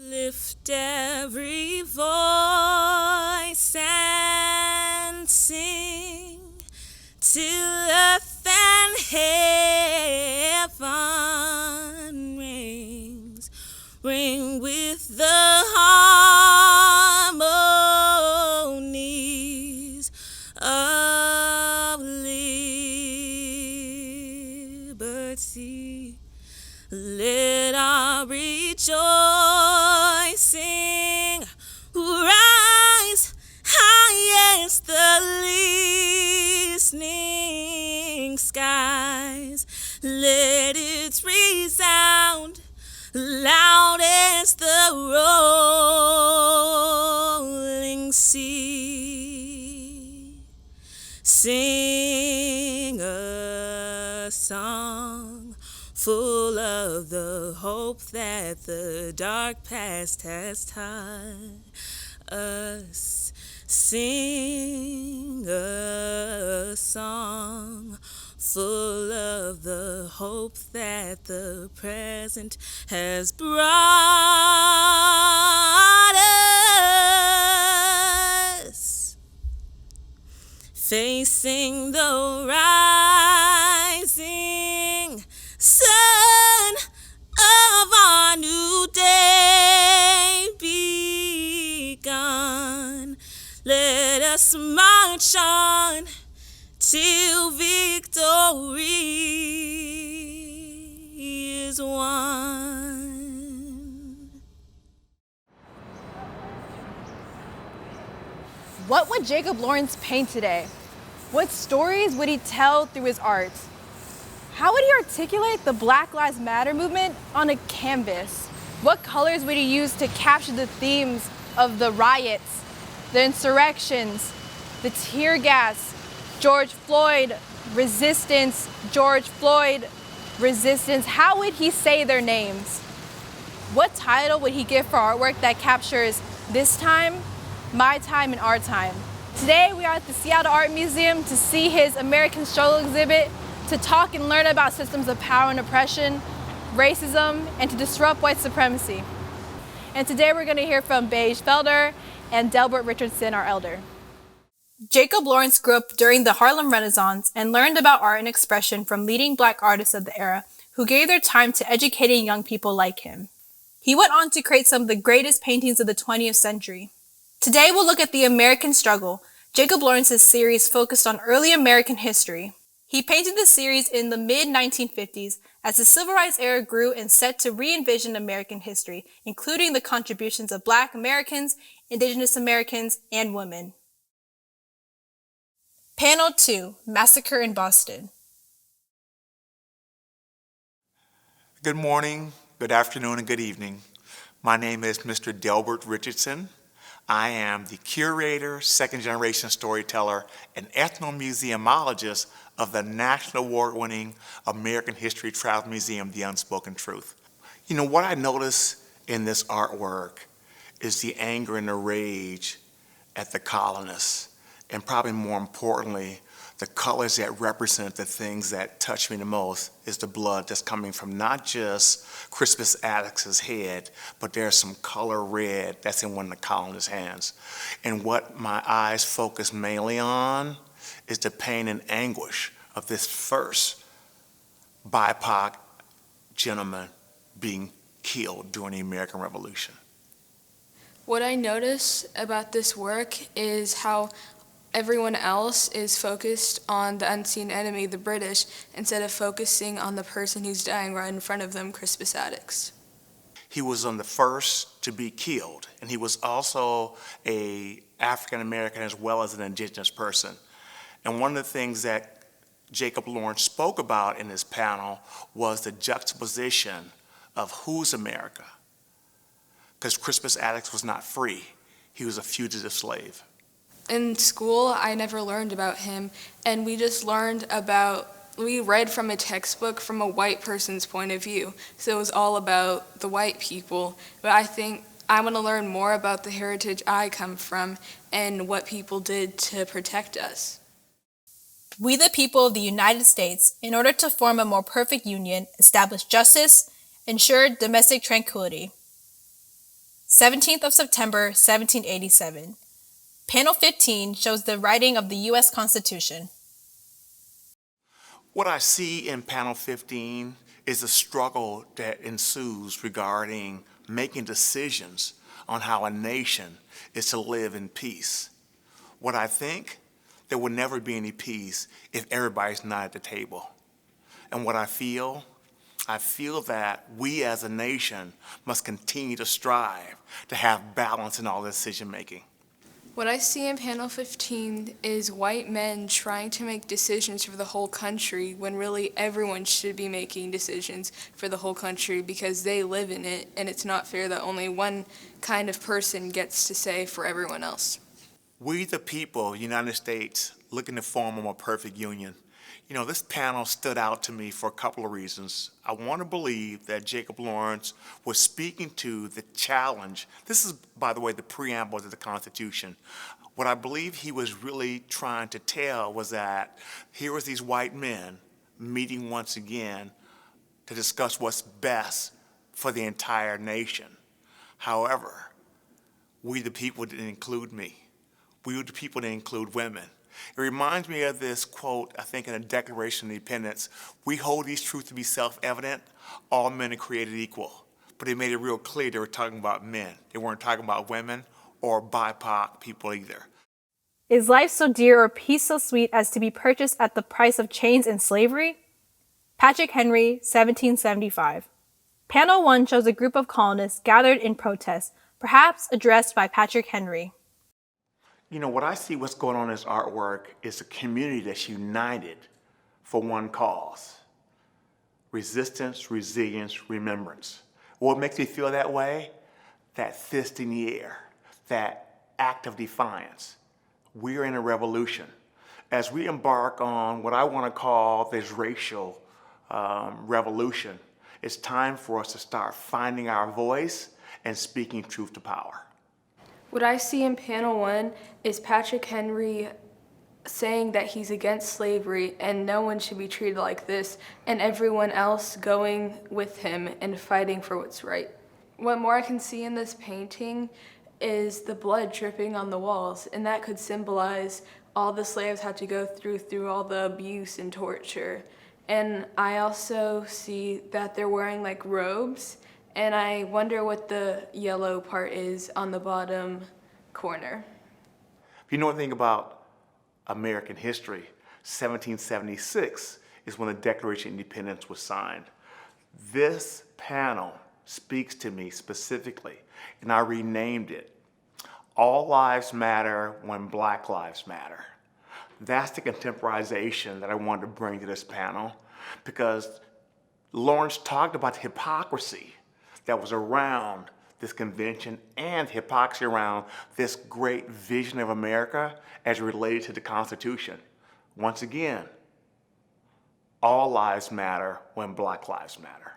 Lift every voice and sing till earth and heaven rings. Ring with the harmonies of liberty. Let our rejoicing rise high as the listening skies. Let it resound loud as the rolling sea. Sing a song full of the hope that the dark past has taught us. Sing a song full of the hope that the present has brought us. Facing the rising sun of our new day begun. Let us march on till victory is won. What would Jacob Lawrence paint today? What stories would he tell through his art? How would he articulate the Black Lives Matter movement on a canvas? What colors would he use to capture the themes of the riots, the insurrections, the tear gas, George Floyd resistance, George Floyd resistance? How would he say their names? What title would he give for artwork that captures this time, my time, and our time? Today we are at the Seattle Art Museum to see his American Struggle exhibit, to talk and learn about systems of power and oppression, racism, and to disrupt white supremacy. And today we're going to hear from Beige Felder and Delbert Richardson, our elder. Jacob Lawrence grew up during the Harlem Renaissance and learned about art and expression from leading Black artists of the era who gave their time to educating young people like him. He went on to create some of the greatest paintings of the 20th century. Today we'll look at the American Struggle, Jacob Lawrence's series focused on early American history. He painted the series in the mid-1950s as the Civil Rights era grew and set to re-envision American history, including the contributions of Black Americans, Indigenous Americans, and women. Panel 2, Massacre in Boston. Good morning, good afternoon, and good evening. My name is Mr. Delbert Richardson. I am the curator, second-generation storyteller, and ethnomuseumologist of the national award-winning American History Travel Museum, the Unspoken Truths. You know, what I notice in this artwork is the anger and the rage at the colonists, and probably more importantly, the colors that represent the things that touch me the most is the blood that's coming from not just Crispus Attucks' head, but there's some color red that's in one of the colonists' hands. And what my eyes focus mainly on is the pain and anguish of this first BIPOC gentleman being killed during the American Revolution. What I notice about this work is how everyone else is focused on the unseen enemy, the British, instead of focusing on the person who's dying right in front of them, Crispus Attucks. He was on the first to be killed, and he was also an African American as well as an indigenous person. And one of the things that Jacob Lawrence spoke about in his panel was the juxtaposition of who's America. Because Crispus Attucks was not free. He was a fugitive slave. In school, I never learned about him, and we just learned about, we read from a textbook from a white person's point of view. So it was all about the white people. But I think I want to learn more about the heritage I come from and what people did to protect us. We, the people of the United States, in order to form a more perfect union, establish justice, ensure domestic tranquility. 17th of September, 1787. Panel 15 shows the writing of the U.S. Constitution. What I see in panel 15 is a struggle that ensues regarding making decisions on how a nation is to live in peace. What I think, there will never be any peace if everybody's not at the table. And what I feel that we as a nation must continue to strive to have balance in all decision making. What I see in panel 15 is white men trying to make decisions for the whole country when really everyone should be making decisions for the whole country because they live in it, and it's not fair that only one kind of person gets to say for everyone else. We the people, United States, looking to form a more perfect union. You know, this panel stood out to me for a couple of reasons. I want to believe that Jacob Lawrence was speaking to the challenge. This is, by the way, the preamble to the Constitution. What I believe he was really trying to tell was that here was these white men meeting once again to discuss what's best for the entire nation. However, we the people didn't include me. We the people didn't include women. It reminds me of this quote, I think in the Declaration of Independence, we hold these truths to be self-evident, all men are created equal. But they made it real clear they were talking about men. They weren't talking about women or BIPOC people either. Is life so dear or peace so sweet as to be purchased at the price of chains and slavery? Patrick Henry, 1775. Panel 1 shows a group of colonists gathered in protest, perhaps addressed by Patrick Henry. You know, what I see what's going on in this artwork is a community that's united for one cause. Resistance, resilience, remembrance. What makes me feel that way? That fist in the air, that act of defiance. We're in a revolution. As we embark on what I want to call this racial revolution, it's time for us to start finding our voice and speaking truth to power. What I see in panel 1 is Patrick Henry saying that he's against slavery and no one should be treated like this, and everyone else going with him and fighting for what's right. What more I can see in this painting is the blood dripping on the walls, and that could symbolize all the slaves had to go through all the abuse and torture. And I also see that they're wearing like robes, and I wonder what the yellow part is on the bottom corner. If you know anything about American history, 1776 is when the Declaration of Independence was signed. This panel speaks to me specifically, and I renamed it, All Lives Matter When Black Lives Matter. That's the contemporization that I wanted to bring to this panel, because Lawrence talked about the hypocrisy that was around this convention and hypocrisy around this great vision of America as related to the Constitution. Once again, all lives matter when Black lives matter.